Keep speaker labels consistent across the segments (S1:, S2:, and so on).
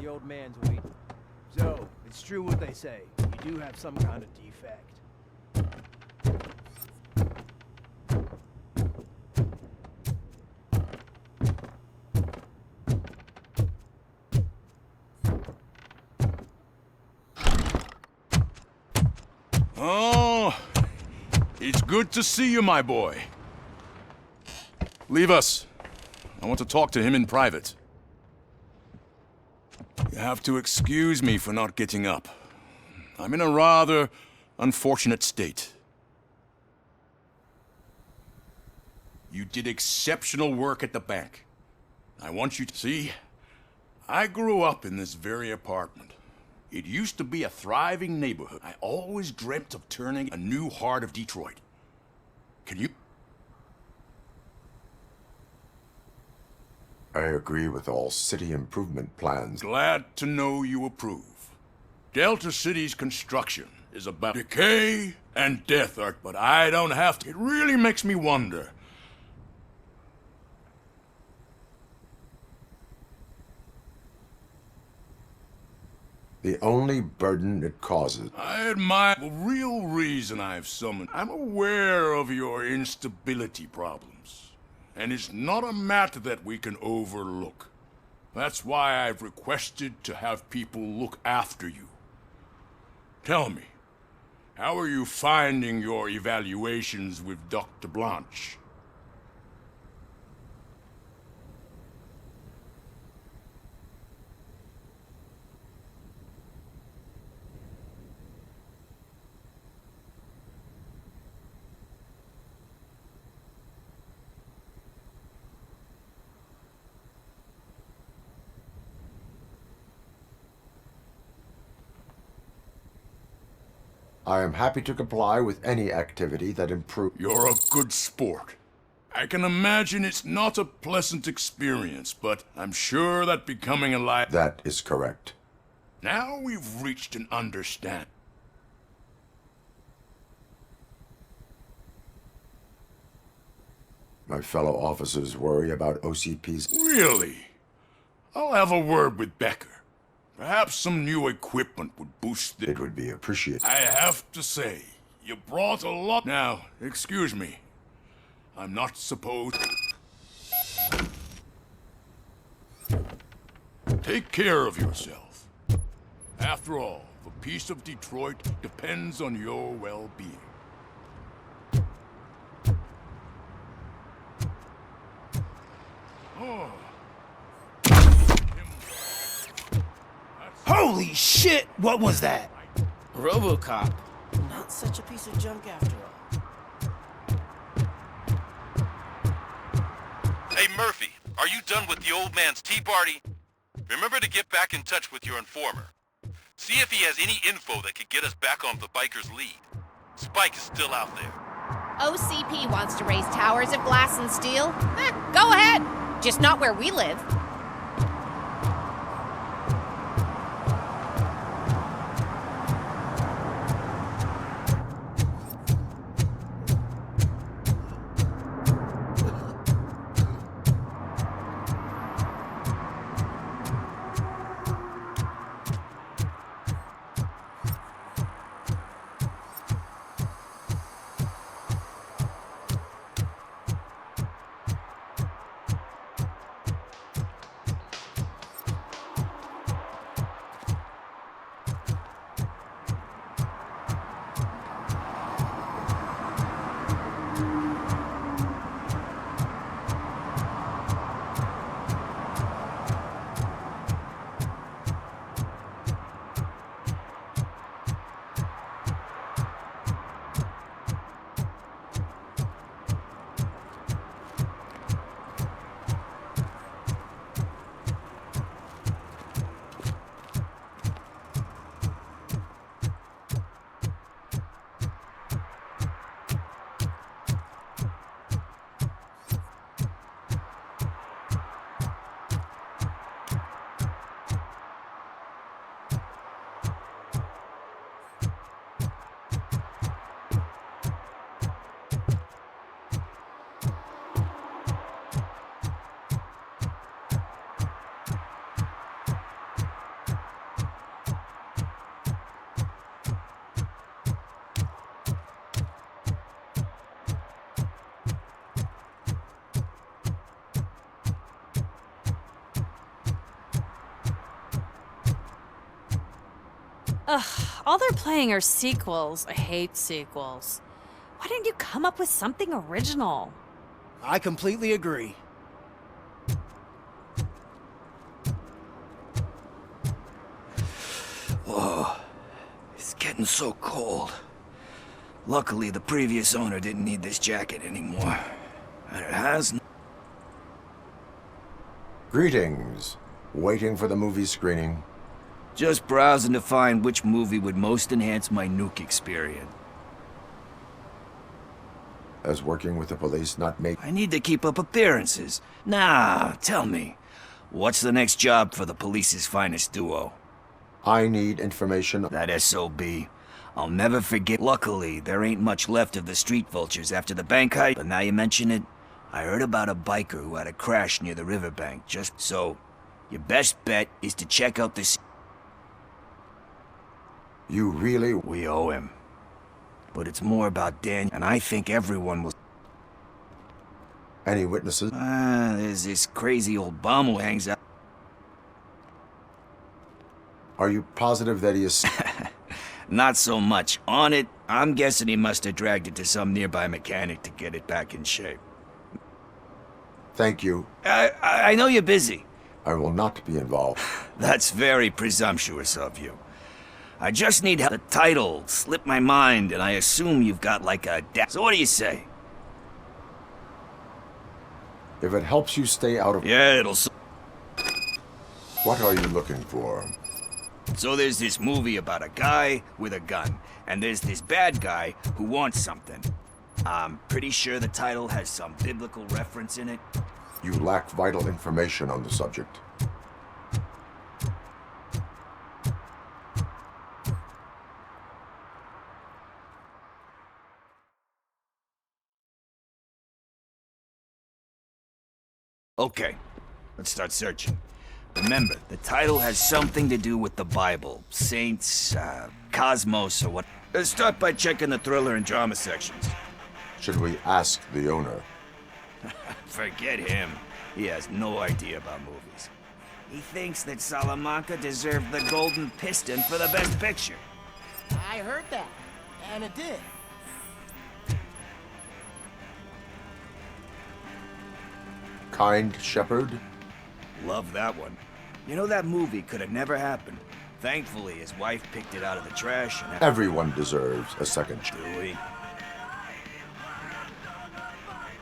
S1: the old man's waiting. So, it's true what they say. You do have some kind of defect.
S2: Oh, it's good to see you, my boy. Leave us. I want to talk to him in private. You have to excuse me for not getting up. I'm in a rather unfortunate state. You did exceptional work at the bank. I want you to see, I grew up in this very apartment. It used to be a thriving neighborhood. I always dreamt of turning a new heart of Detroit. Can you?
S3: I agree with all city improvement plans.
S2: Glad to know you approve. Delta City's construction is about decay and death, but I don't have to. It really makes me wonder.
S3: The only burden it causes.
S2: I admire the real reason I've summoned. I'm aware of your instability problems, and it's not a matter that we can overlook. That's why I've requested to have people look after you. Tell me, how are you finding your evaluations with Dr. Blanche?
S3: I am happy to comply with any activity that improves.
S2: You're a good sport. I can imagine it's not a pleasant experience, but I'm sure that becoming alive...
S3: That is correct.
S2: Now we've reached an understanding.
S3: My fellow officers worry about OCP's...
S2: Really? I'll have a word with Becker. Perhaps some new equipment would boost the...
S3: It would be appreciated.
S2: I have to say, you brought a lot... Now, excuse me. I'm not supposed... Take care of yourself. After all, the peace of Detroit depends on your well-being. Oh.
S1: Holy shit! What was that?
S4: RoboCop. Not such a piece of junk after all.
S5: Hey Murphy, are you done with the old man's tea party? Remember to get back in touch with your informer. See if he has any info that could get us back on the biker's lead. Spike is still out there.
S6: OCP wants to raise towers of glass and steel? Go ahead! Just not where we live.
S7: All they're playing are sequels. I hate sequels. Why didn't you come up with something original?
S1: I completely agree.
S8: Whoa. It's getting so cold. Luckily, the previous owner didn't need this jacket anymore. And it has...
S3: Greetings. Waiting for the movie screening.
S8: Just browsing to find which movie would most enhance my nuke experience.
S3: As working with the police not make...
S8: I need to keep up appearances. Now, tell me, what's the next job for the police's finest duo?
S3: I need information...
S8: That SOB. I'll never forget. Luckily, there ain't much left of the street vultures after the bank heist, but now you mention it, I heard about a biker who had a crash near the riverbank. Just so, your best bet is to check out this...
S3: You really...
S8: We owe him. But it's more about Dan, and I think everyone will...
S3: Any witnesses?
S8: There's this crazy old bum who hangs out...
S3: Are you positive that he is...
S8: Not so much. On it, I'm guessing he must have dragged it to some nearby mechanic to get it back in shape.
S3: Thank you.
S8: I know you're busy.
S3: I will not be involved.
S8: That's very presumptuous of you. I just need help. The title slipped my mind, and I assume you've got like a... So what do you say?
S3: If it helps you stay out of...
S8: Yeah, it'll...
S3: What are you looking for?
S8: So there's this movie about a guy with a gun, and there's this bad guy who wants something. I'm pretty sure the title has some biblical reference in it.
S3: You lack vital information on the subject.
S8: Okay, let's start searching. Remember, the title has something to do with the Bible, saints, cosmos, or what. Let's start by checking the thriller and drama sections.
S3: Should we ask the owner?
S8: Forget him. He has no idea about movies. He thinks that Salamanca deserved the Golden Piston for the Best Picture.
S1: I heard that, and it did.
S3: Kind Shepherd?
S8: Love that one. You know, that movie could have never happened. Thankfully, his wife picked it out of the trash and...
S3: Everyone deserves a second chance.
S8: Do we?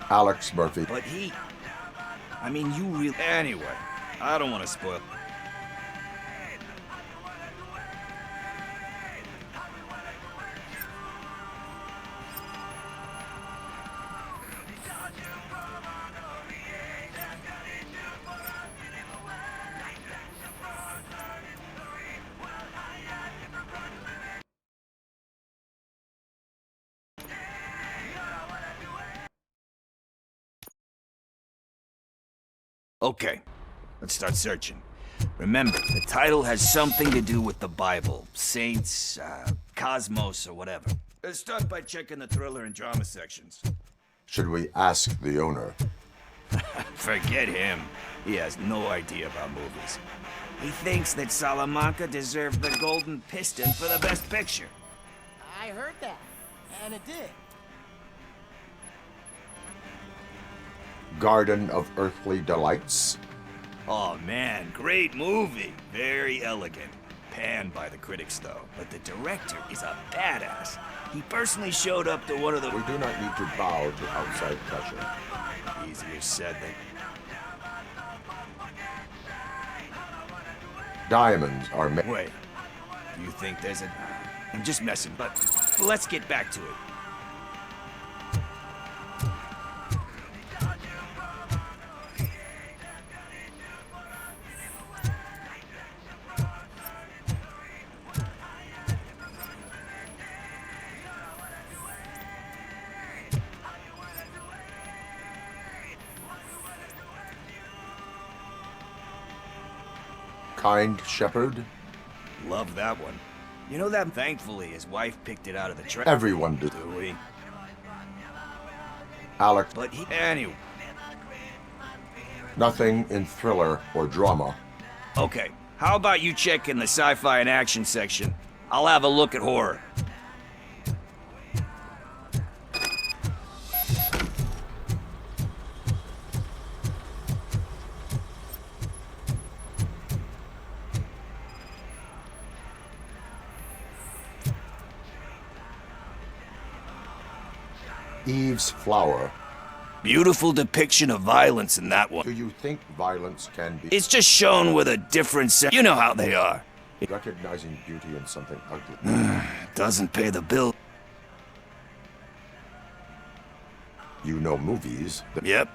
S3: Alex Murphy.
S8: But he... I mean, you really... Anyway, I don't want to spoil... Okay, let's start searching. Remember, the title has something to do with the Bible, saints, cosmos, or whatever. Let's start by checking the thriller and drama sections.
S3: Should we ask the owner?
S8: Forget him. He has no idea about movies. He thinks that Salamanca deserved the Golden Piston for the Best Picture.
S1: I heard that, and it did.
S3: Garden of Earthly Delights?
S8: Oh man, great movie. Very elegant. Panned by the critics though, but the director is a badass. He personally showed up to one of the...
S3: We do not need to bow to outside pressure.
S8: Easier said than...
S3: Diamonds are made...
S8: Wait, do you think there's a... I'm just messing, but let's get back to it.
S3: Kind Shepherd?
S8: Love that one. You know that? Thankfully, his wife picked it out of the trash.
S3: Everyone did.
S8: Do we?
S3: Alex.
S8: But he... Anyway.
S3: Nothing in thriller or drama.
S8: Okay, how about you check in the sci-fi and action section? I'll have a look at horror.
S3: Eve's Flower.
S8: Beautiful depiction of violence in that one.
S3: Do you think violence can be
S8: It's just shown with a different sense. You know how they are.
S3: recognizing beauty in something ugly?
S8: Doesn't pay the bill.
S3: You know movies.
S8: Yep.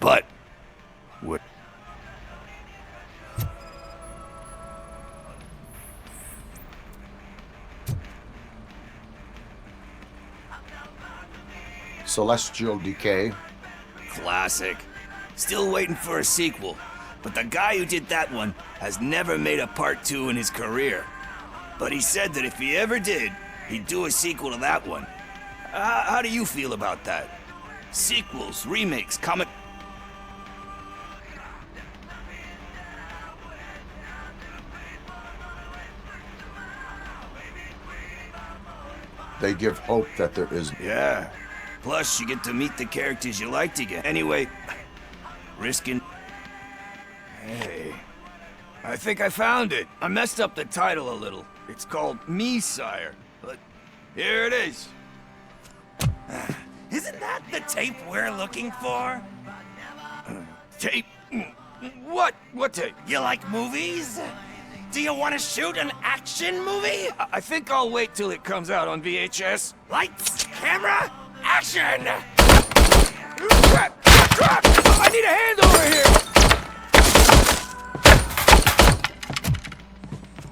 S8: But what?
S3: Celestial Decay.
S8: Classic. Still waiting for a sequel. But the guy who did that one has never made a part 2 in his career. But he said that if he ever did, he'd do a sequel to that one. How do you feel about that? Sequels, remakes, comic...
S3: They give hope that there is.
S8: Yeah. Plus, you get to meet the characters you liked again. Anyway, risking... Hey, I think I found it. I messed up the title a little. It's called Me, Sire. But here it is. Isn't that the tape we're looking for? Tape? What? What tape? You like movies? Do you want to shoot an action movie? I think I'll wait till it comes out on VHS. Lights, camera, action! Crap! Crap! I need a hand over here!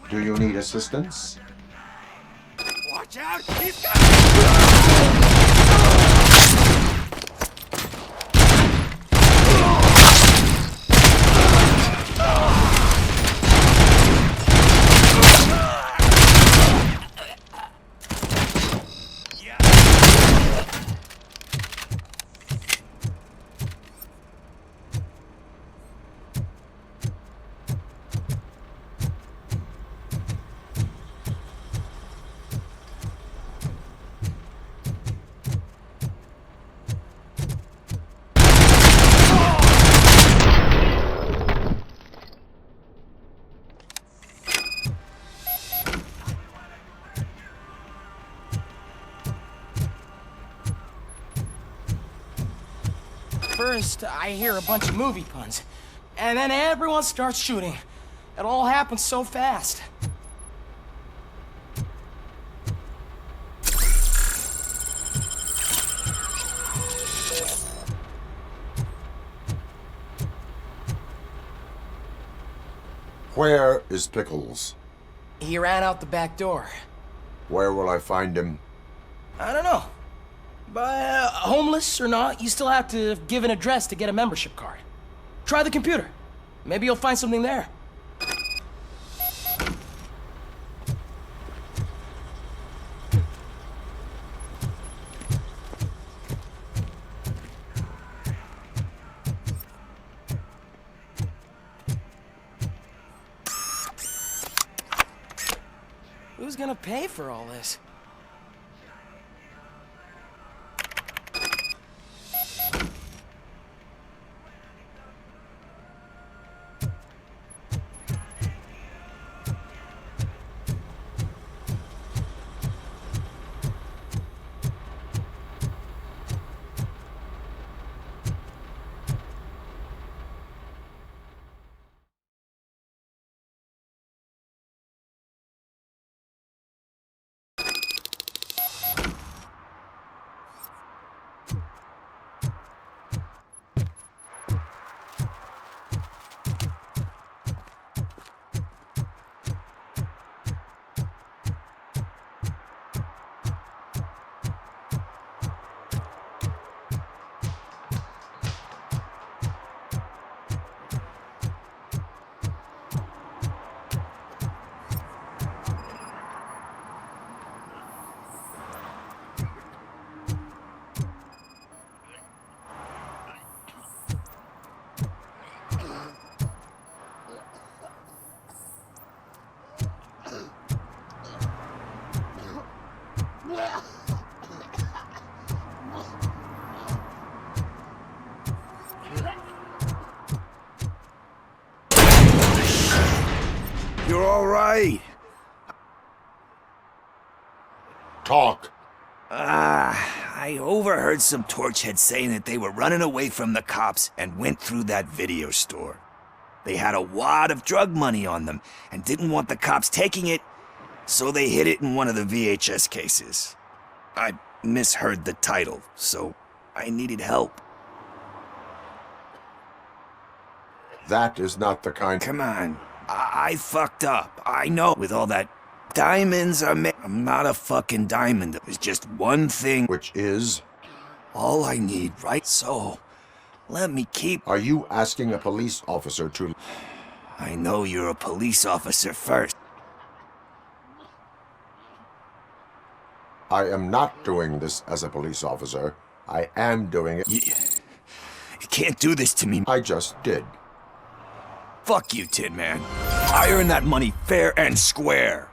S3: Do you need assistance?
S8: Watch out! He's got...
S9: First, I hear a bunch of movie puns, and then everyone starts shooting. It all happens so fast.
S3: Where is Pickles?
S9: He ran out the back door.
S3: Where will I find him?
S9: I don't know. But homeless or not, you still have to give an address to get a membership card. Try the computer. Maybe you'll find something there. Who's gonna pay for all this?
S8: You're all right.
S3: Talk.
S8: I overheard some torchheads saying that they were running away from the cops and went through that video store. They had a wad of drug money on them and didn't want the cops taking it, so they hid it in one of the VHS cases. I misheard the title, so I needed help.
S3: That is not the kind.
S8: Come on, I fucked up. I know. With all that diamonds I'm not a fucking diamond. There's just one thing.
S3: Which is?
S8: All I need, right? So, let me keep...
S3: Are you asking a police officer to...
S8: I know you're a police officer first.
S3: I am not doing this as a police officer. I am doing it...
S8: You can't do this to me.
S3: I just did.
S8: Fuck you, Tin Man. I earned that money fair and square.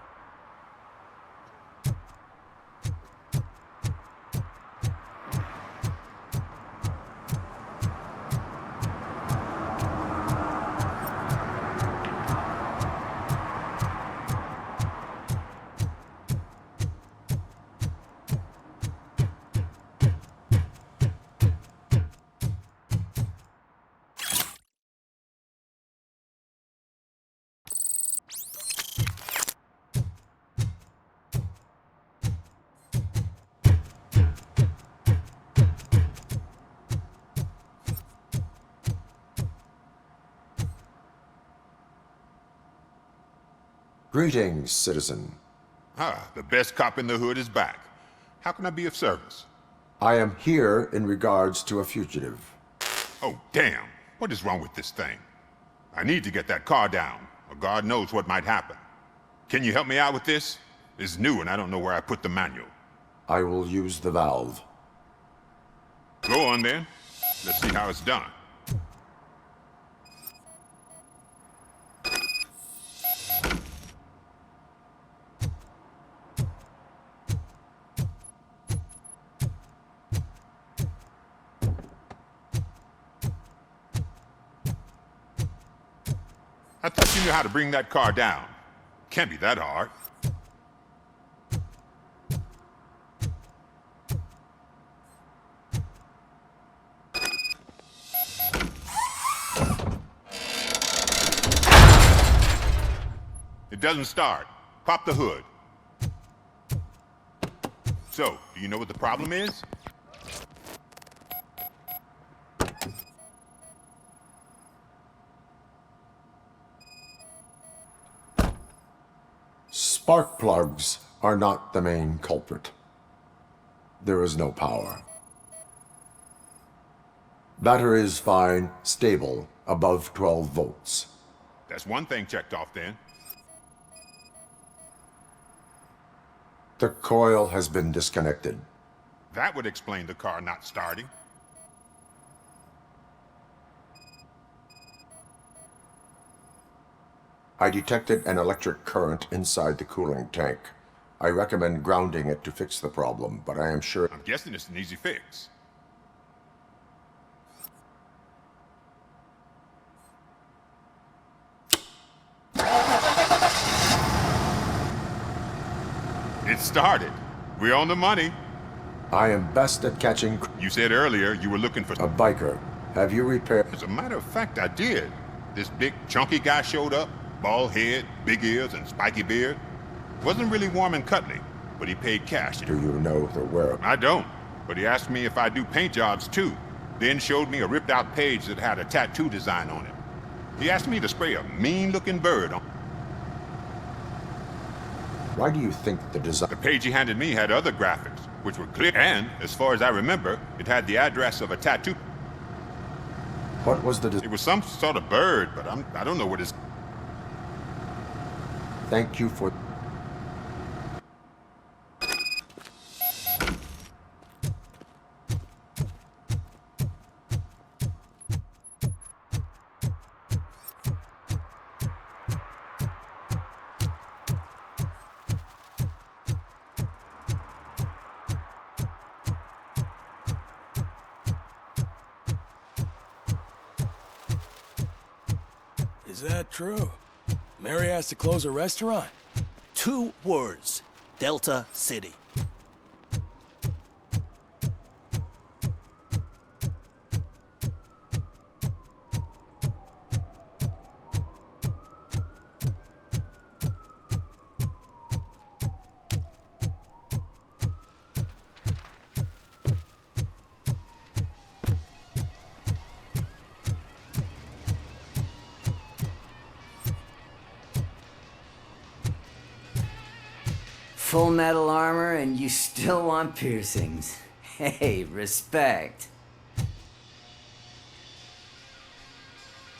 S3: Greetings, citizen.
S10: Ah, the best cop in the hood is back. How can I be of service?
S3: I am here in regards to a fugitive.
S10: Oh, damn. What is wrong with this thing? I need to get that car down, or God knows what might happen. Can you help me out with this? It's new and I don't know where I put the manual.
S3: I will use the valve.
S10: Go on then. Let's see how it's done. I thought you knew how to bring that car down. Can't be that hard. It doesn't start. Pop the hood. So, do you know what the problem is?
S3: Spark plugs are not the main culprit. There is no power. Battery is fine, stable, above 12 volts.
S10: That's one thing checked off then.
S3: The coil has been disconnected.
S10: That would explain the car not starting.
S3: I detected an electric current inside the cooling tank. I recommend grounding it to fix the problem, but I am sure...
S10: I'm guessing it's an easy fix. It started. We're on the money.
S3: I am best at catching...
S10: You said earlier you were looking for...
S3: A biker. Have you repaired...
S10: As a matter of fact, I did. This big, chunky guy showed up. Bald head, big ears, and spiky beard. Wasn't really warm and cuddly, but he paid cash.
S3: Do you know the where...
S10: I don't, but he asked me if I do paint jobs too. Then showed me a ripped-out page that had a tattoo design on it. He asked me to spray a mean-looking bird on...
S3: Why do you think the design...
S10: The page he handed me had other graphics, which were clear, and, as far as I remember, it had the address of a tattoo.
S3: What was the...
S10: It was some sort of bird, but I don't know what it's...
S3: Thank you for...
S9: that true? Mary has to close a restaurant?
S4: 2 words. Delta City.
S8: Full metal armor and you still want piercings. Hey, respect.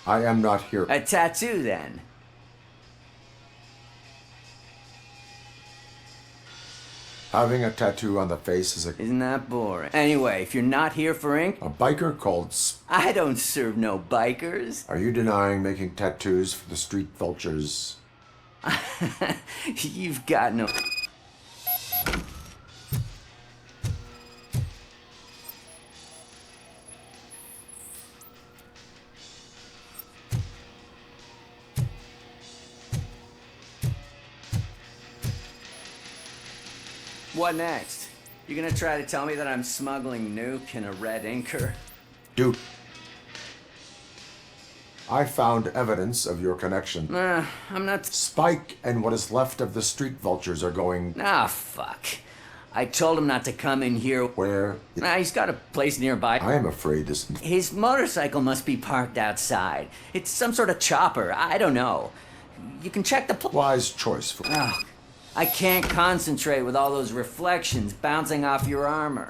S3: I am not here.
S8: A tattoo, then.
S3: Having a tattoo on the face is a...
S8: Isn't that boring? Anyway, if you're not here for ink,
S3: A biker called...
S8: I don't serve no bikers.
S3: Are you denying making tattoos for the street vultures?
S8: You've got no... What next? You gonna try to tell me that I'm smuggling nuke in a red inker?
S3: Dude. I found evidence of your connection.
S8: I'm not...
S3: Spike and what is left of the street vultures are going...
S8: Ah, fuck. I told him not to come in here.
S3: Where?
S8: He's got a place nearby.
S3: I am afraid this...
S8: His motorcycle must be parked outside. It's some sort of chopper. I don't know. You can check the...
S3: Wise choice for...
S8: Oh, I can't concentrate with all those reflections bouncing off your armor.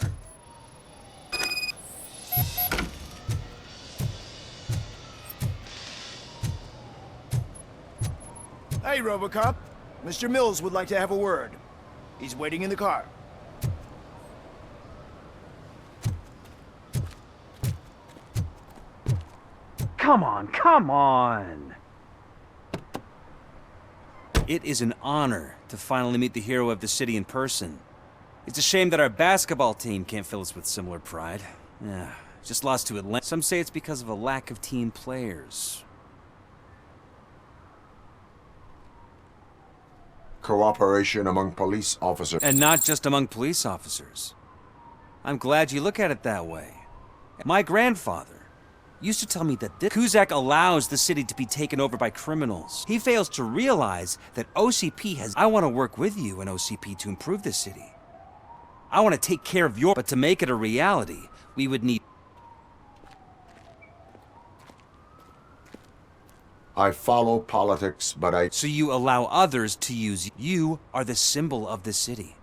S1: Hey, RoboCop. Mr. Mills would like to have a word. He's waiting in the car.
S11: Come on, come on!
S12: It is an honor to finally meet the hero of the city in person. It's a shame that our basketball team can't fill us with similar pride. Yeah, just lost to Atlanta. Some say it's because of a lack of team players.
S3: Cooperation among police officers.
S12: And not just among police officers. I'm glad you look at it that way. My grandfather used to tell me that Kuzak allows the city to be taken over by criminals. He fails to realize that OCP has... I want to work with you and OCP to improve the city. I want to take care of your... But to make it a reality, we would need...
S3: I follow politics, but I...
S12: So you allow others to use you. You are the symbol of the city.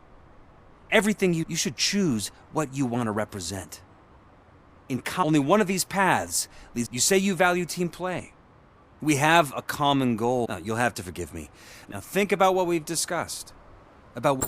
S12: Everything you should choose what you want to represent. Only one of these paths leads. You say you value team play. We have a common goal. Now, you'll have to forgive me. Now think about what we've discussed. About...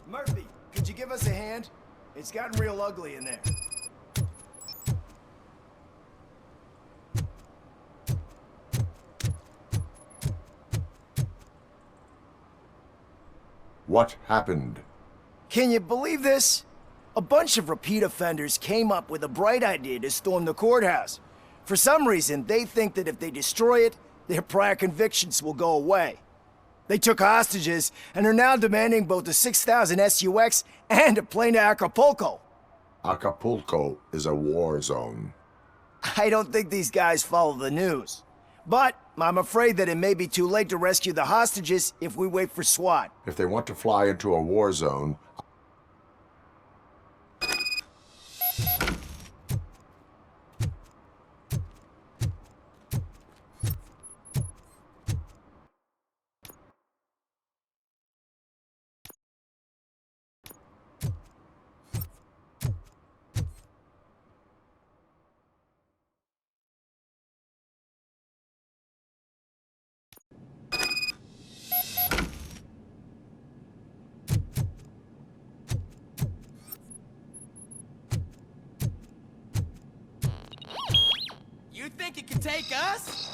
S1: Murphy, could you give us a hand? It's gotten real ugly in there.
S3: What happened?
S1: Can you believe this? A bunch of repeat offenders came up with a bright idea to storm the courthouse. For some reason, they think that if they destroy it, their prior convictions will go away. They took hostages and are now demanding both a 6,000 SUX and a plane to Acapulco.
S3: Acapulco is a war zone.
S1: I don't think these guys follow the news. But I'm afraid that it may be too late to rescue the hostages if we wait for SWAT.
S3: If they want to fly into a war zone...
S9: think it can take us?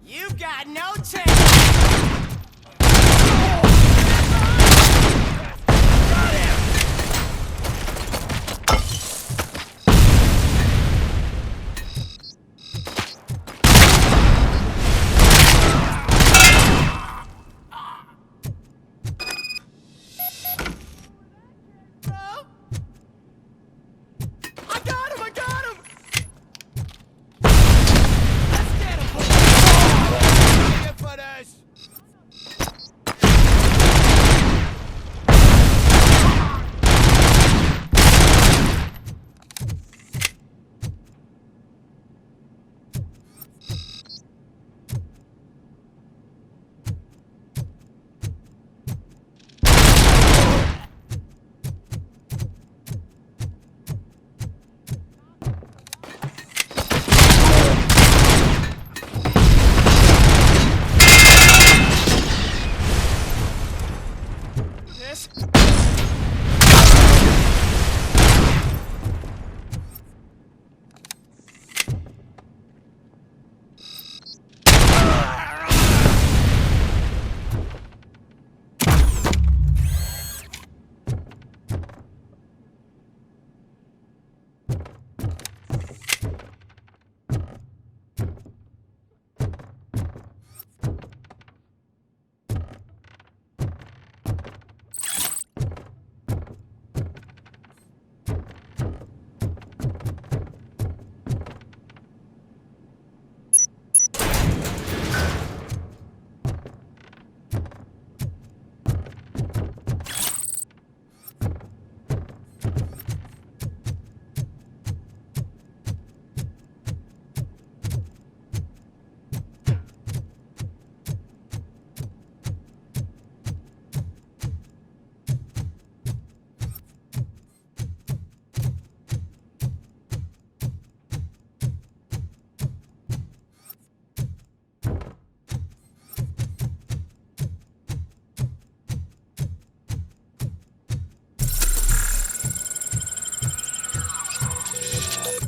S4: You've got no chance!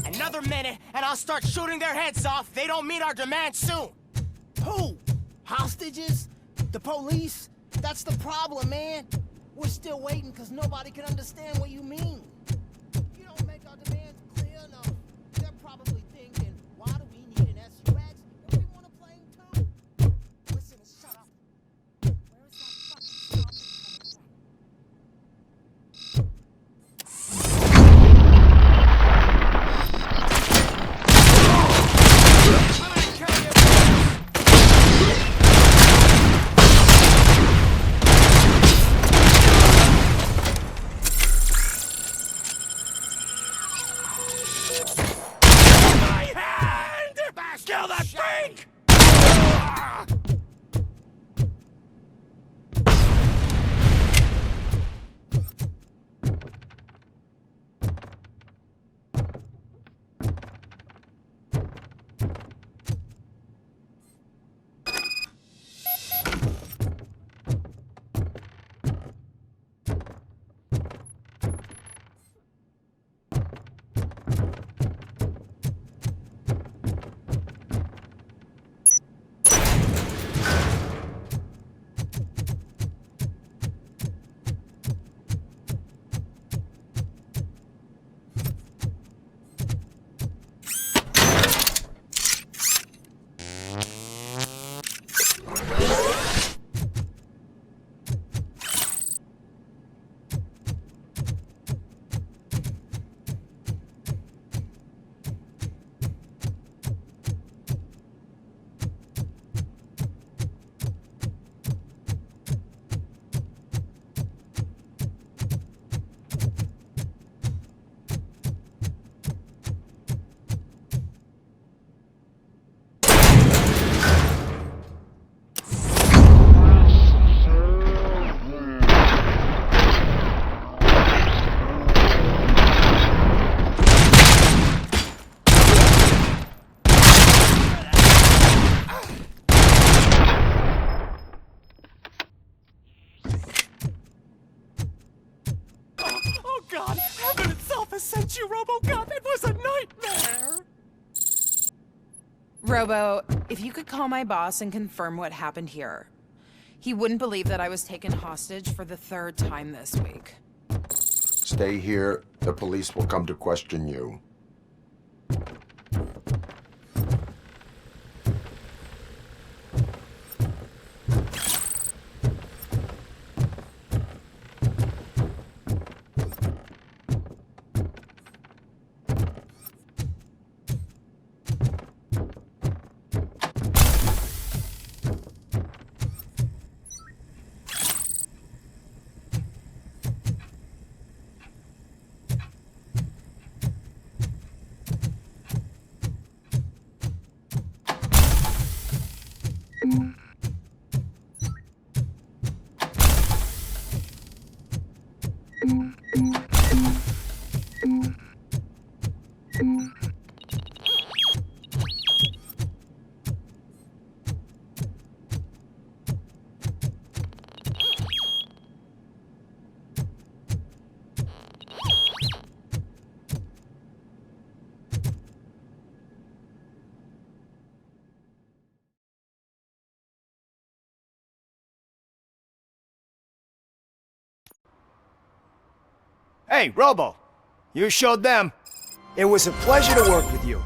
S4: Another minute, and I'll start shooting their heads off if they don't meet our demands soon. Who? Hostages? The police? That's the problem, man. We're still waiting because nobody can understand what you mean. If you don't make our demands clear enough, they're probably thinking, why do we need an SUX if we want a plane too? Listen and shut up. Where is that fucking stop coming from?
S13: RoboCop, it was a nightmare!
S14: Robo, if you could call my boss and confirm what happened here. He wouldn't believe that I was taken hostage for the 3rd time this week.
S3: Stay here. The police will come to question you.
S1: Hey, Robo, you showed them. It was a pleasure to work with you.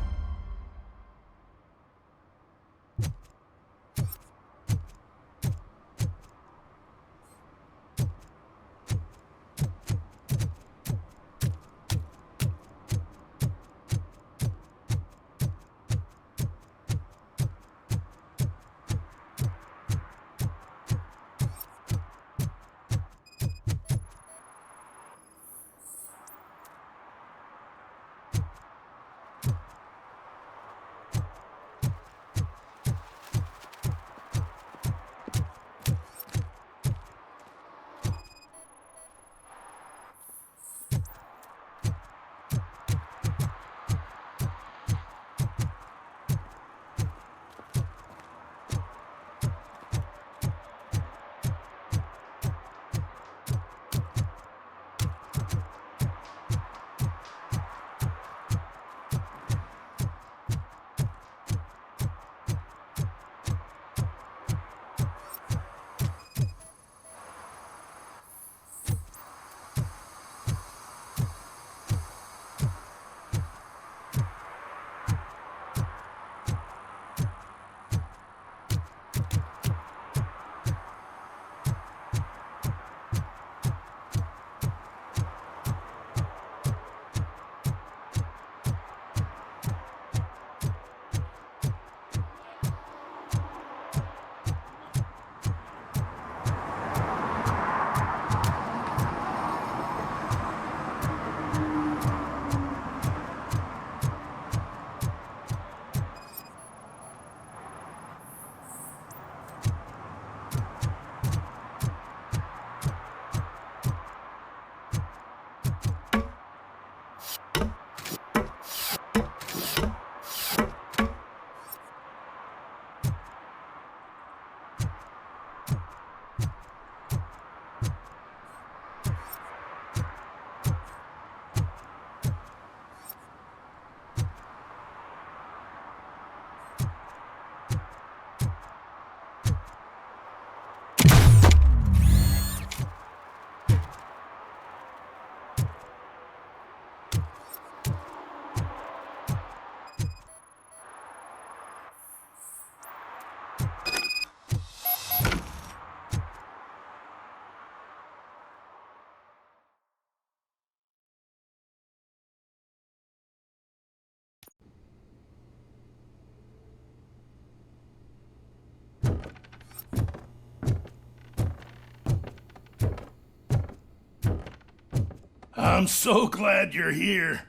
S15: I'm so glad you're here.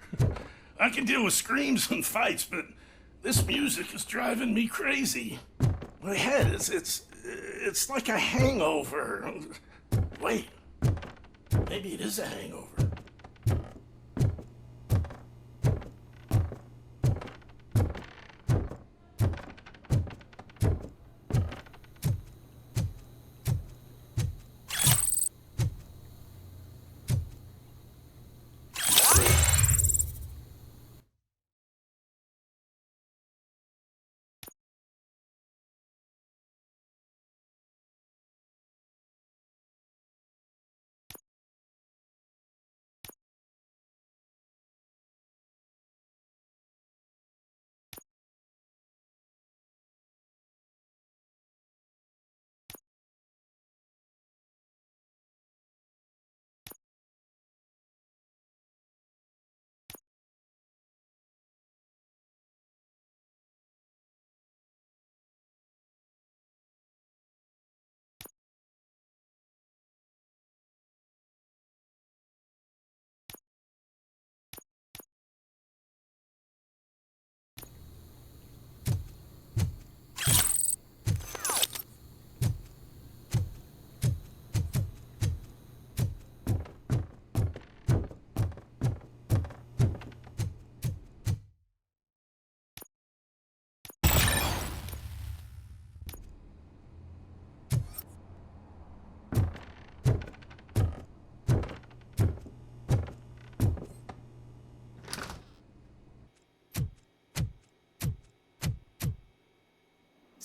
S15: I can deal with screams and fights, but this music is driving me crazy. My head it's like a hangover. Wait, maybe it is a hangover.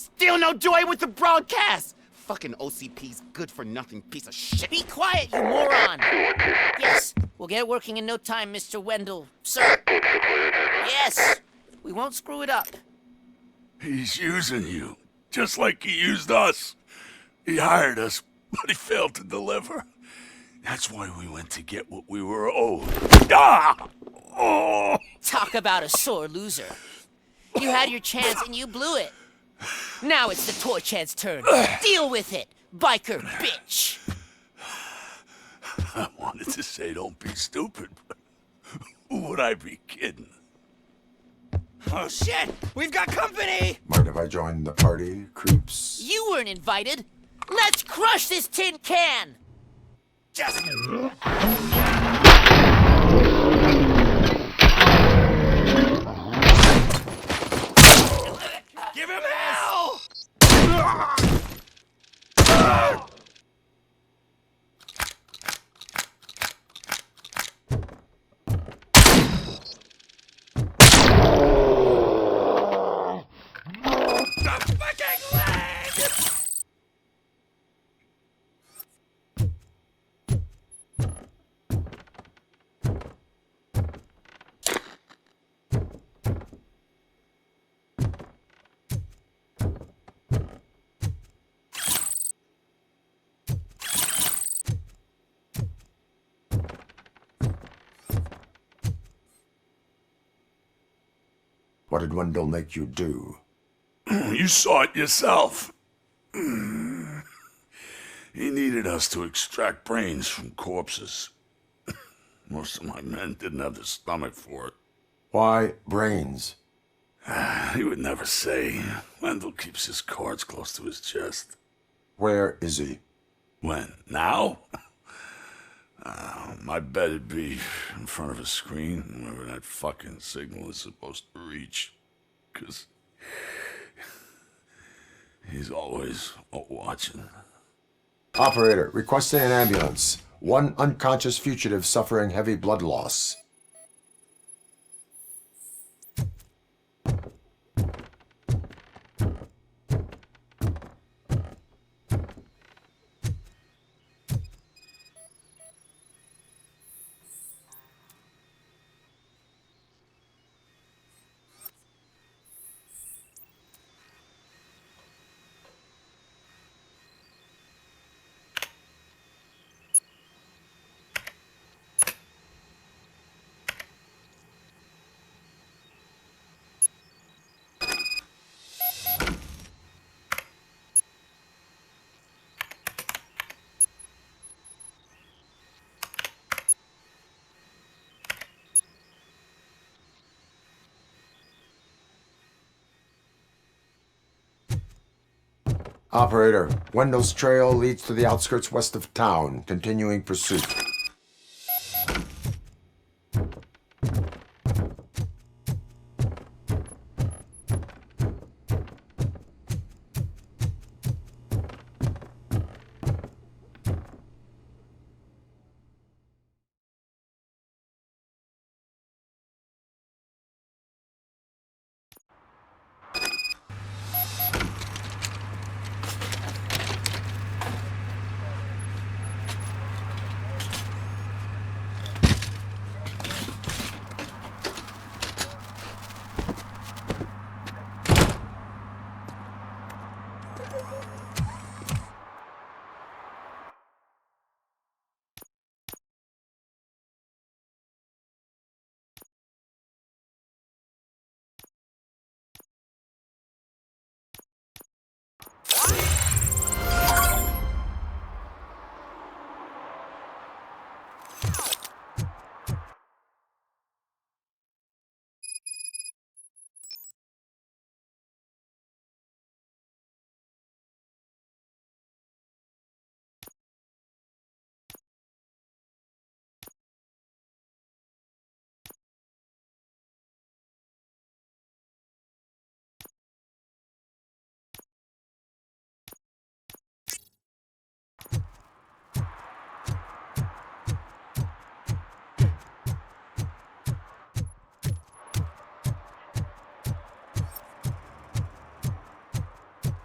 S4: Still no joy with the broadcast! Fucking OCP's good-for-nothing piece of shit.
S6: Be quiet, you moron! Yes, we'll get working in no time, Mr. Wendell. Sir. Yes, we won't screw it up.
S2: He's using you, just like he used us. He hired us, but he failed to deliver. That's why we went to get what we were owed. Ah! Oh!
S6: Talk about a sore loser. You had your chance and you blew it. Now it's the toy chance turn. Deal with it, biker bitch.
S2: I wanted to say don't be stupid, but who would I be kidding?
S4: Oh shit! We've got company!
S3: Mind if I join the party, creeps?
S6: You weren't invited. Let's crush this tin can!
S4: Just... Give him hell! The fucking leg!
S3: What did Wendell make you do?
S2: You saw it yourself. He needed us to extract brains from corpses. Most of my men didn't have the stomach for it.
S3: Why brains?
S2: He would never say. Wendell keeps his cards close to his chest.
S3: Where is he?
S2: When? Now? My bet it'd be in front of a screen, wherever that fucking signal is supposed to reach. 'Cause he's always watching.
S3: Operator, requesting an ambulance. One unconscious fugitive suffering heavy blood loss. Operator, Wendell's trail leads to the outskirts west of town. Continuing pursuit.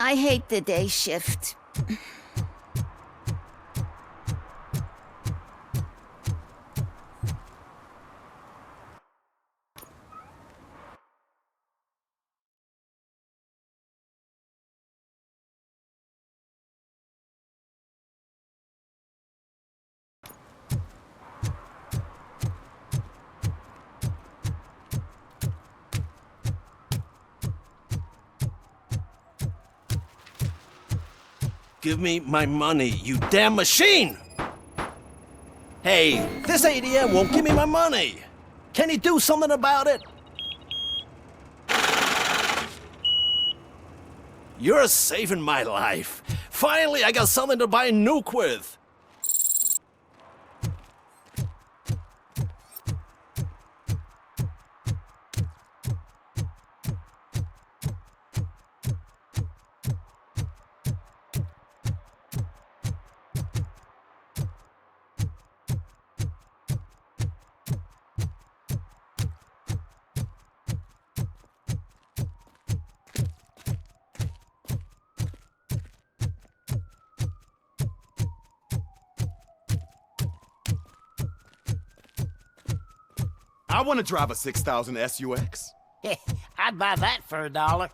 S16: I hate the day shift.
S17: Give me my money, you damn machine! Hey, this ATM won't give me my money! Can you do something about it? You're saving my life. Finally, I got something to buy a nuke with.
S18: I want to drive a 6000 SUX.
S4: I'd buy that for $1.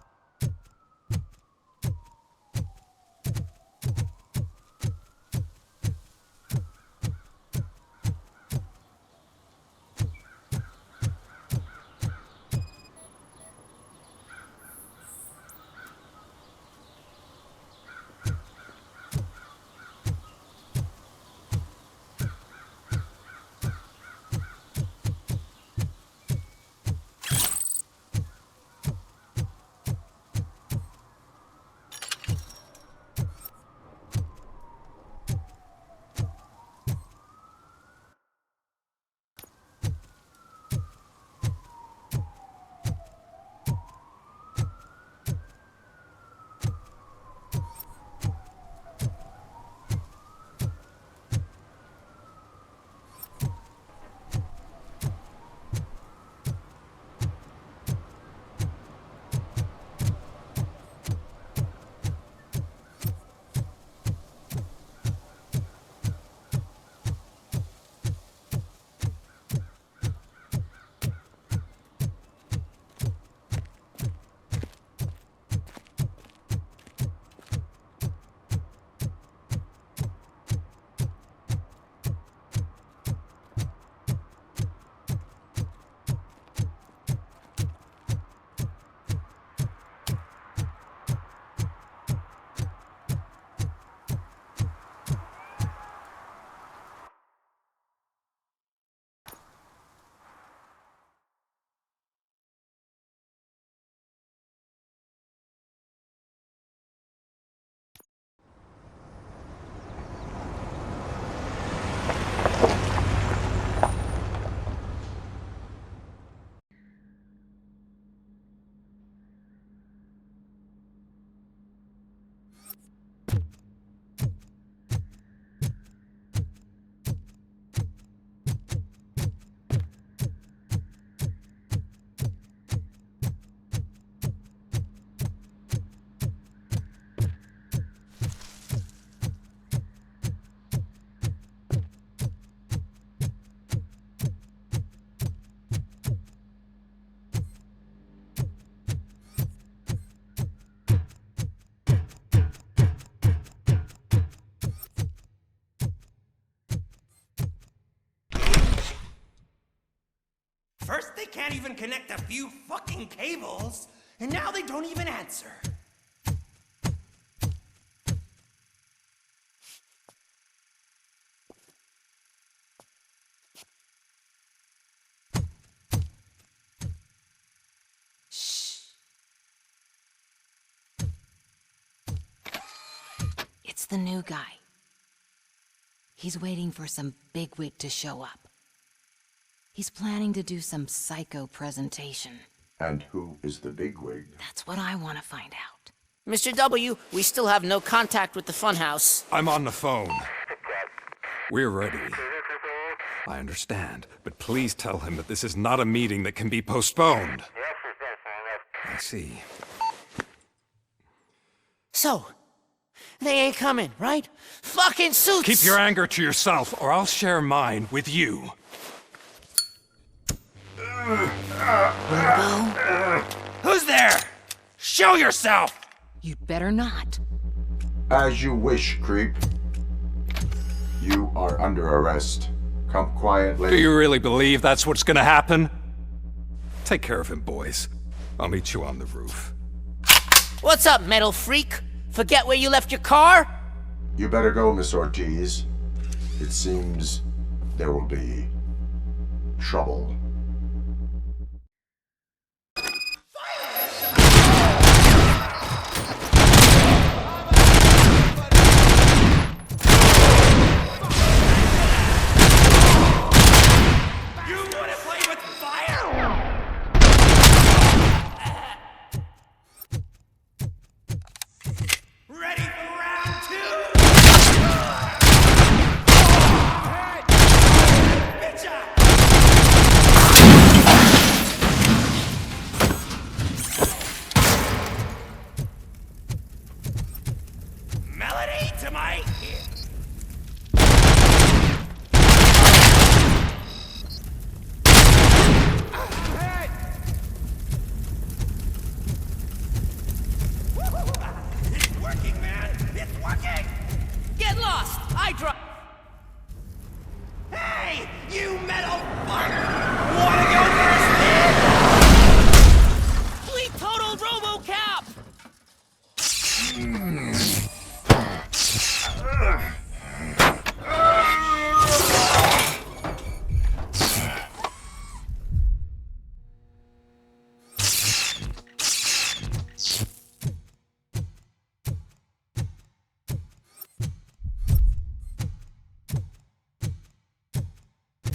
S19: First, they can't even connect a few fucking cables, and now they don't even answer.
S20: It's the new guy. He's waiting for some bigwig to show up. He's planning to do some psycho presentation.
S3: And who is the bigwig?
S20: That's what I want to find out.
S6: Mr. W, we still have no contact with the funhouse.
S21: I'm on the phone. We're ready. I understand, but please tell him that this is not a meeting that can be postponed. I see.
S6: So, they ain't coming, right? Fucking suits!
S21: Keep your anger to yourself, or I'll share mine with you.
S6: Robo?
S8: Who's there? Show yourself!
S20: You'd better not.
S3: As you wish, creep. You are under arrest. Come quietly.
S21: Do you really believe that's what's gonna happen? Take care of him, boys. I'll meet you on the roof.
S6: What's up, metal freak? Forget where you left your car?
S3: You better go, Miss Ortiz. It seems there will be trouble.
S6: Get lost! I drop.
S19: Hey, you metal fuck! Wanna go first, man?
S6: Fleet total RoboCop!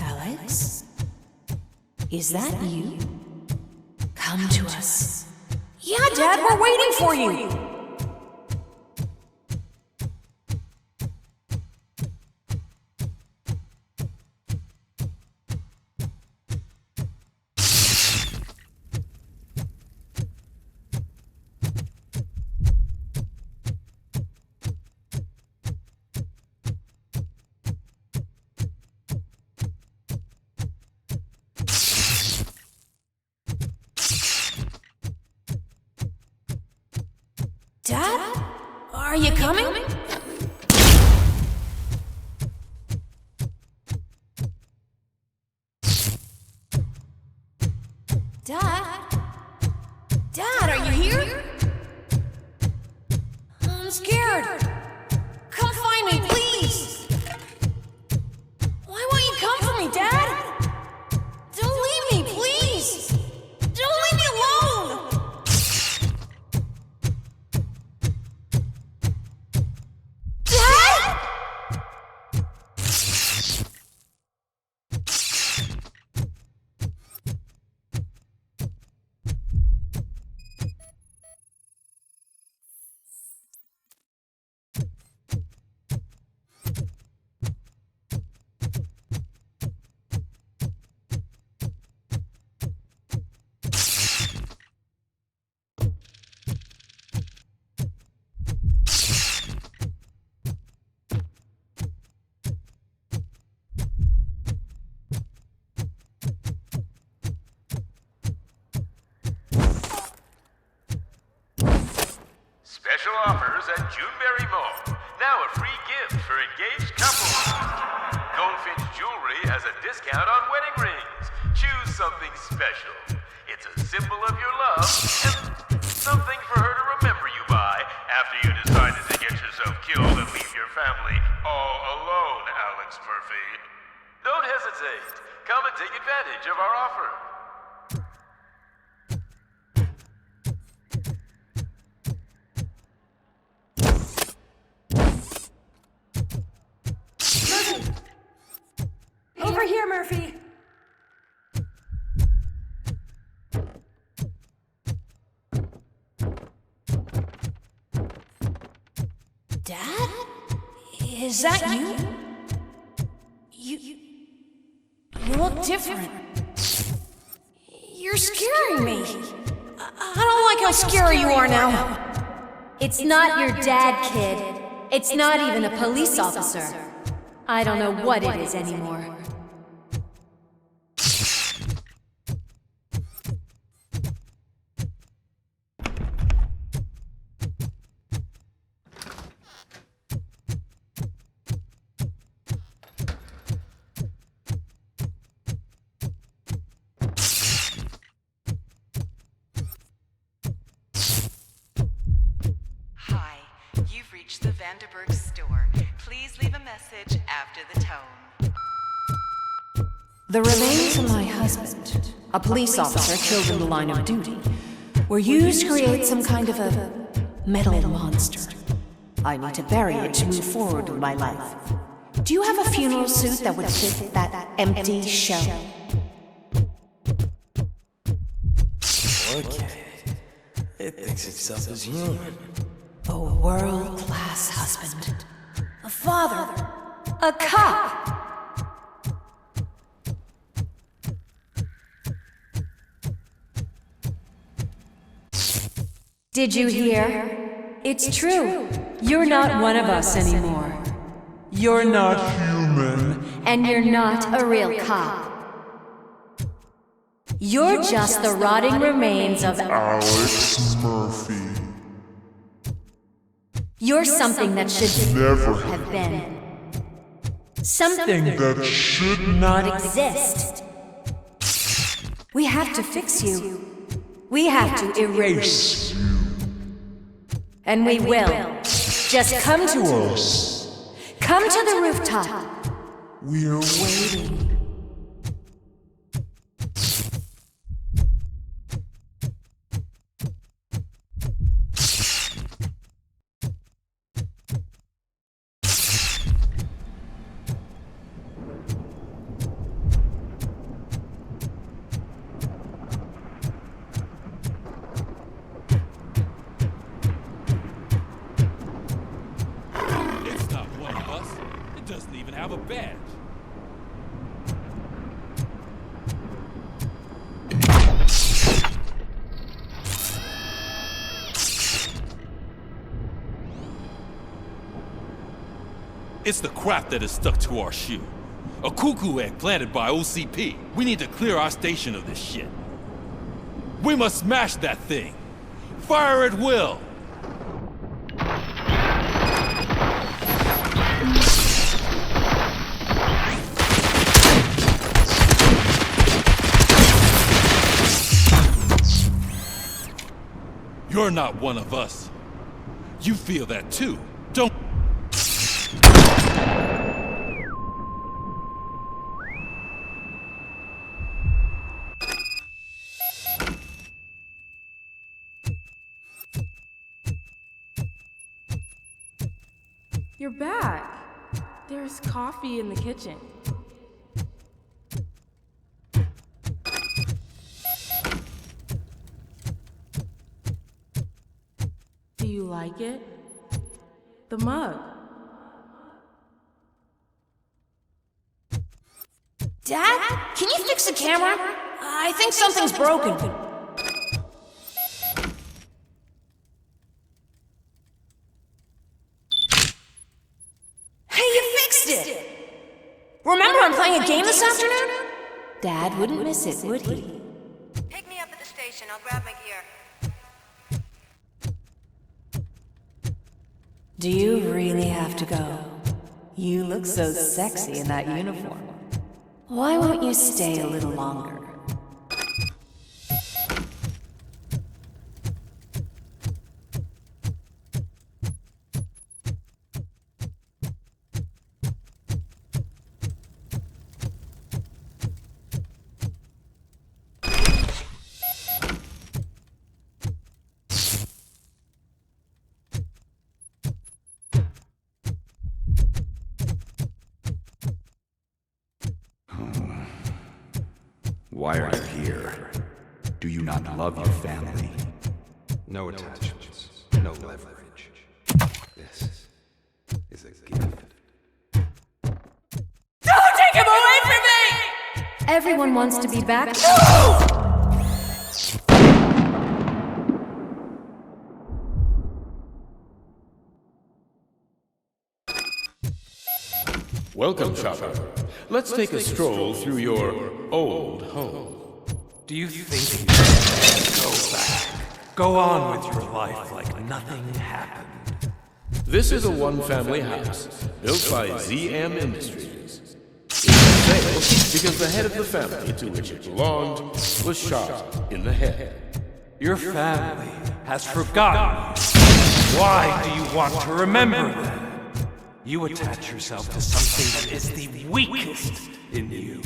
S5: Alex? Is that you? Come to us. Yeah, Dad, we're waiting for you! Dad? Are you coming? Dad? Dad, are you here? I'm scared. Come find me, please. Why won't you come for me, Dad? Don't leave me, please. Don't leave me alone.
S22: Special offers at Juneberry Mall. Now a free gift for engaged couples. Goldfinch Jewelry has a discount on wedding rings. Choose something special. It's a symbol of your love and something for her to remember you by after you decided to get yourself killed and leave your family all alone, Alex Murphy. Don't hesitate. Come and take advantage of our offer.
S5: Over here, Murphy. Dad? Is that you? You look different. You're scaring me. I don't like how scary you are now.
S7: It's not your dad, kid. It's not even a police officer. I don't know what it is anymore.
S10: You've reached the Vanderburg store. Please leave a message after the tone.
S23: The remains of my husband, a police officer killed in the line of duty, were used to create some kind of a metal monster. I need to bury it to move forward with my life. Do you have a funeral suit that would fit that empty shell?
S9: Okay. It thinks itself as human.
S23: A world-class husband. A father. A cop.
S7: Did you hear? It's true. You're not one of us anymore.
S24: You're not human.
S7: And you're not a real cop. You're just the rotting remains of
S24: Alex Murphy.
S7: You're something that should
S24: never
S7: have been.
S24: Something that should not
S7: exist. We have to fix you. We have to erase
S24: you.
S7: And we will. Just come to us. Come to the rooftop.
S24: We're waiting.
S25: Have a badge. It's the crap that is stuck to our shoe. A cuckoo egg planted by OCP. We need to clear our station of this shit. We must smash that thing. Fire at will. You're not one of us. You feel that too, don't...
S26: You're back. There's coffee in the kitchen. Do you like it? The mug.
S5: Dad? Can you fix the camera? I think something's broken. Hey, you fixed it! Remember I'm playing a game this afternoon?
S23: Dad wouldn't miss it, would he?
S27: Pick me up at the station. I'll grab my gear.
S23: Do you really have to go? You look so sexy in that uniform. Why won't you stay a little longer?
S28: Why are you here? Do you not love your family?
S21: No attachments, no leverage. This is a gift.
S5: Don't take him away from me!
S7: Everyone wants to be back.
S1: Welcome, shopper. Let's take a stroll through your old home.
S21: Do you think you can go back? Go on with your life like nothing happened.
S1: This is a one-family house built by ZM Industries. It's for sale because the head of the family to which it belonged was shot in the head.
S21: Your family has forgotten you. Why do you want to remember them? You attach yourself to something that is the weakest in you,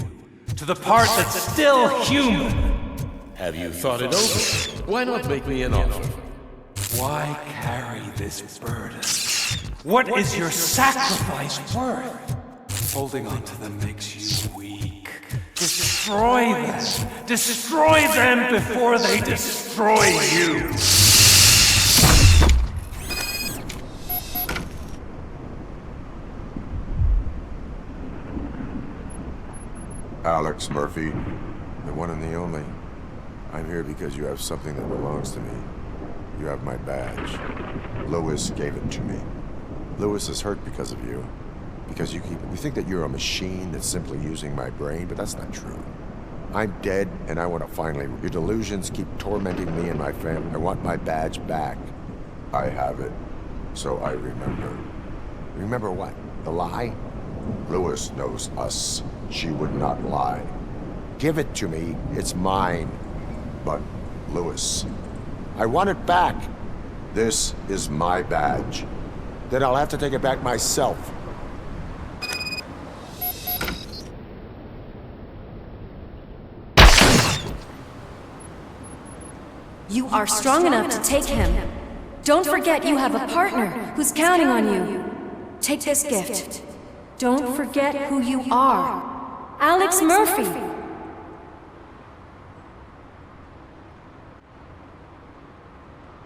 S21: to the part that's still human.
S1: Have you thought it over? Why not make me an offer?
S21: Why carry this burden? What is your sacrifice worth? Holding on to them makes you weak. Destroy them! Destroy them before they destroy you!
S3: Alex Murphy, the one and the only. I'm here because you have something that belongs to me. You have my badge. Lewis gave it to me. Lewis is hurt because of you. Because you think that you're a machine that's simply using my brain, but that's not true. I'm dead, and I want to finally... Your delusions keep tormenting me and my family. I want my badge back. I have it. So I remember. Remember what? The lie? Lewis knows us. She would not lie. Give it to me. It's mine. But, Lewis, I want it back. This is my badge. Then I'll have to take it back myself.
S7: You are strong enough to take him. Don't forget you have a partner who's counting on you. Take this gift. Don't forget who you are. Alex Murphy.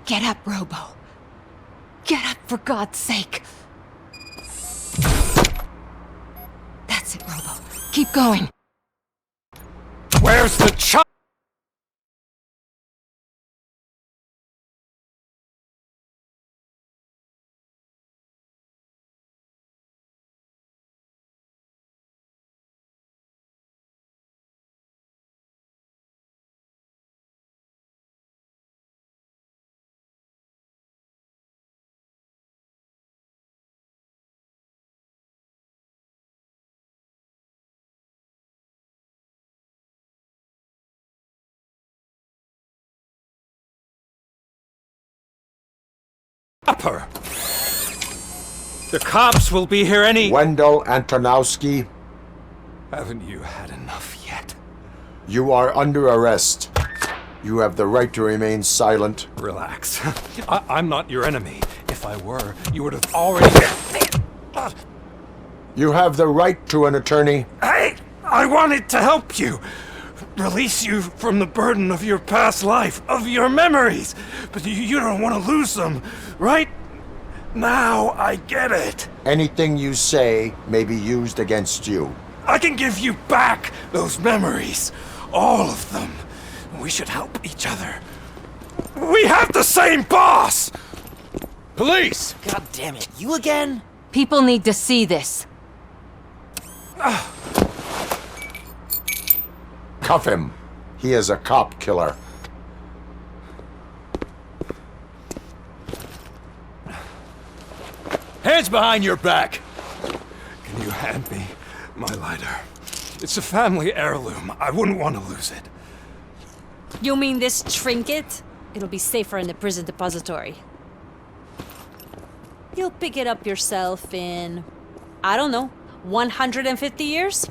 S20: Get up, Robo. Get up, for God's sake. That's it, Robo. Keep going.
S21: Where's the child? Upper. The cops will be here any...
S3: Wendell Antonowski.
S21: Haven't you had enough yet?
S3: You are under arrest. You have the right to remain silent.
S21: Relax. I'm not your enemy. If I were, you would have already...
S3: You have the right to an attorney.
S21: Hey! I wanted to help you. Release you from the burden of your past life, of your memories. But you don't want to lose them, right? Now I get it.
S3: Anything you say may be used against you.
S21: I can give you back those memories. All of them. We should help each other. We have the same boss!
S1: Police!
S6: God damn it, you again?
S20: People need to see this.
S3: Cuff him. He is a cop killer.
S1: Hands behind your back!
S21: Can you hand me my lighter? It's a family heirloom. I wouldn't want to lose it.
S2: You mean this trinket? It'll be safer in the prison depository. You'll pick it up yourself in, I don't know, 150 years?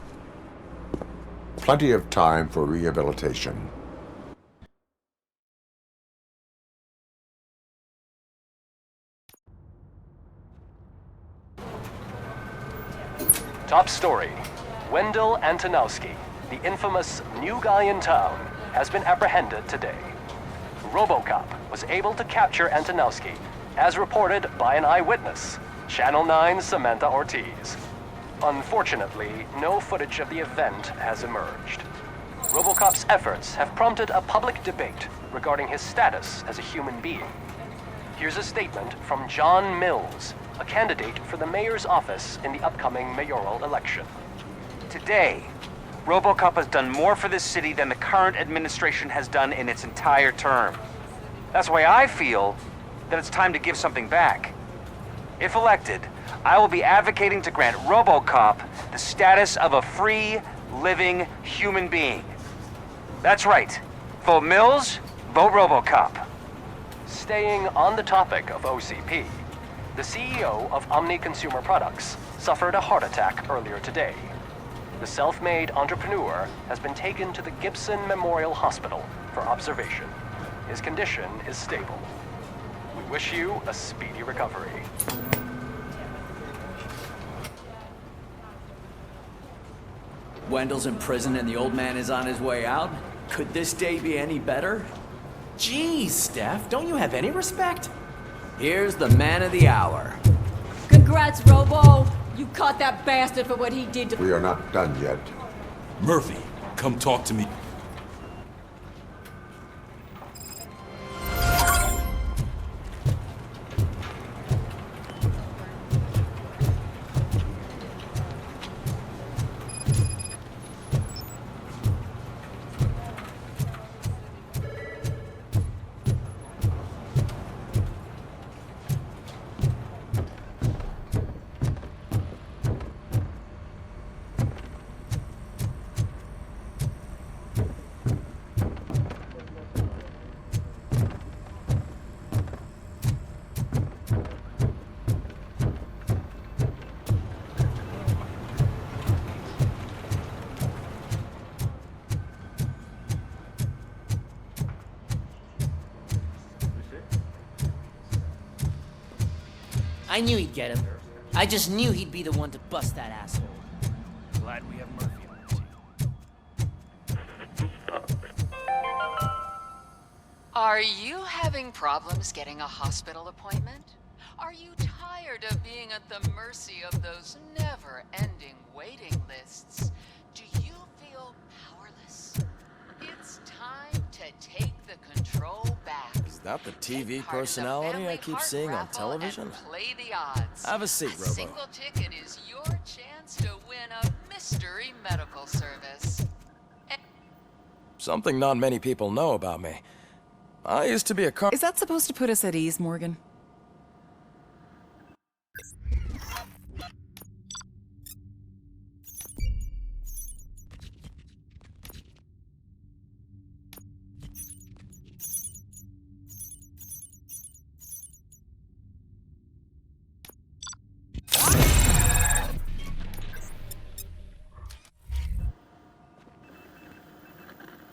S3: Plenty of time for rehabilitation.
S11: Top story. Wendell Antonowski, the infamous new guy in town, has been apprehended today. RoboCop was able to capture Antonowski, as reported by an eyewitness, Channel 9's Samantha Ortiz. Unfortunately, no footage of the event has emerged. RoboCop's efforts have prompted a public debate regarding his status as a human being. Here's a statement from John Mills, a candidate for the mayor's office in the upcoming mayoral election.
S4: Today, RoboCop has done more for this city than the current administration has done in its entire term. That's why I feel that it's time to give something back. If elected, I will be advocating to grant RoboCop the status of a free, living human being. That's right. Vote Mills, vote RoboCop.
S11: Staying on the topic of OCP, the CEO of Omni Consumer Products suffered a heart attack earlier today. The self-made entrepreneur has been taken to the Gibson Memorial Hospital for observation. His condition is stable. We wish you a speedy recovery.
S12: Wendell's in prison and the old man is on his way out? Could this day be any better?
S13: Jeez, Steph, don't you have any respect?
S12: Here's the man of the hour.
S2: Congrats, Robo! You caught that bastard for what he did to—
S3: We are not done yet.
S25: Murphy, come talk to me.
S6: I knew he'd get him. I just knew he'd be the one to bust that asshole.
S21: Glad we have Murphy on the team.
S14: Are you having problems getting a hospital appointment? Are you tired of being at the mercy of those never-ending waiting lists? Do you feel powerless? It's time to take the control back.
S9: Is that the TV personality I keep seeing on television?
S14: Play the odds.
S9: Have a seat,
S14: A
S9: Robo.
S14: single ticket is your chance to win a mystery medical service.
S9: Something not many people know about me. I used to be a car—
S15: Is that supposed to put us at ease, Morgan?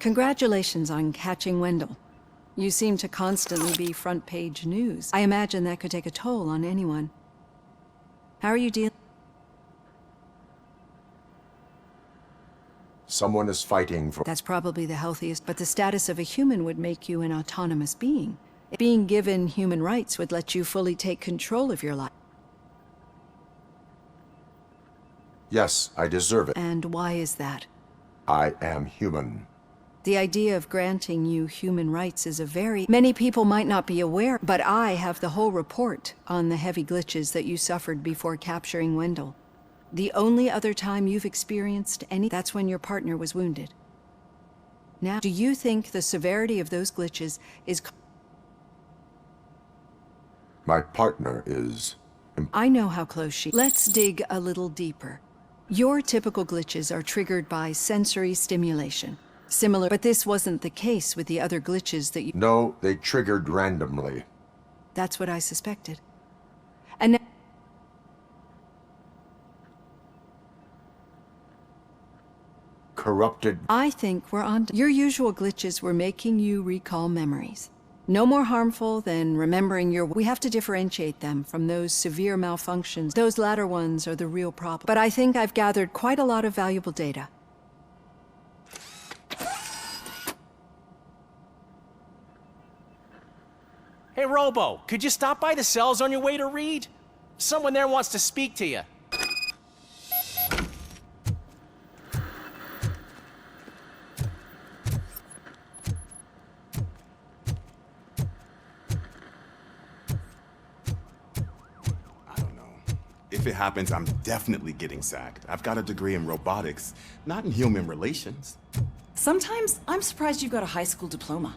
S23: Congratulations on catching Wendell. You seem to constantly be front-page news. I imagine that could take a toll on anyone. How are you dealing?
S3: Someone is fighting for—
S23: That's probably the healthiest, but the status of a human would make you an autonomous being. Being given human rights would let you fully take control of your life.
S3: Yes, I deserve it.
S23: And why is that?
S3: I am human.
S23: The idea of granting you human rights is many people might not be aware, but I have the whole report on the heavy glitches that you suffered before capturing Wendell. The only other time you've experienced that's when your partner was wounded. Now, do you think the severity of those glitches is—
S3: My partner is—
S23: I know how close she— Let's dig a little deeper. Your typical glitches are triggered by sensory stimulation. Similar, but this wasn't the case with the other glitches that you—
S3: No, they triggered randomly.
S23: That's what I suspected. And now—
S3: Corrupted—
S23: I think we're on— Your usual glitches were making you recall memories. No more harmful than remembering we have to differentiate them from those severe malfunctions. Those latter ones are the real problem. But I think I've gathered quite a lot of valuable data.
S9: Hey, Robo, could you stop by the cells on your way to Reed? Someone there wants to speak to you.
S3: I don't know.
S8: if it happens, I'm definitely getting sacked. I've got a degree in robotics, not in human relations.
S15: Sometimes I'm surprised you've got a high school diploma.